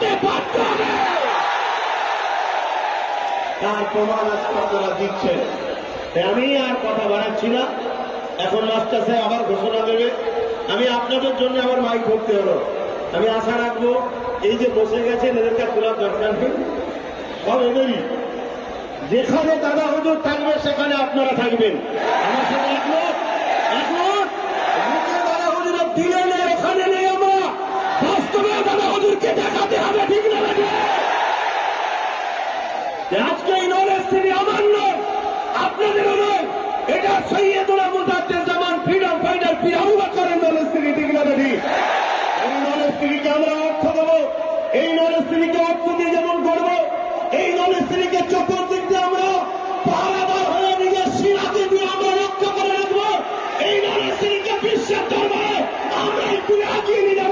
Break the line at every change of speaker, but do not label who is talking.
হতে বাধ্য হবে। তার প্রমাণ আজকে আপনারা দিচ্ছেন। আমি আর কথা বাড়াচ্ছি না, এখন মাস্টার সাহেব আবার ঘোষণা দেবে। আমি আপনাদের জন্য আবার মাইক ধরতে হলো। আমি আশা রাখবো এই যে বসে গেছেন এদেরকে তোলার দরকার নেই, সব এদেরই। যেখানে দাদা হুজুর থাকবে সেখানে আপনারা থাকবেন। আমার সাথে একমত, একমত। মুখে দাদা হুজুরের দিলে নেই, ওখানে নেই আমরা। বাস্তবে দাদা হুজুরকে দেখাতে হবে, ঠিক না? আজকে এই নলেজ তিনি আমার নয়, আপনাদেরও নয়। এটা সৈয়দুল্লাহ মুজাদ্দেদ ফ্রিডম ফাইটার পীর আবু বকরের নলেজ তিনি, ঠিক না? এই নলেজ তিনিকে আমরা অর্থ দেবো, এই নলেজ তিনিকে অর্থ দিয়ে যেমন করবো, এই নলেজ তিনিকে চতুর্দিক দিয়ে আমরা পাহারাদার হয়ে নিজের শিরাকে দিয়ে আমরা রক্ষা করে রাখবো। এই নলেজ তিনিকে বিশ্বের দরবারে আমরা একটু এগিয়ে নিয়ে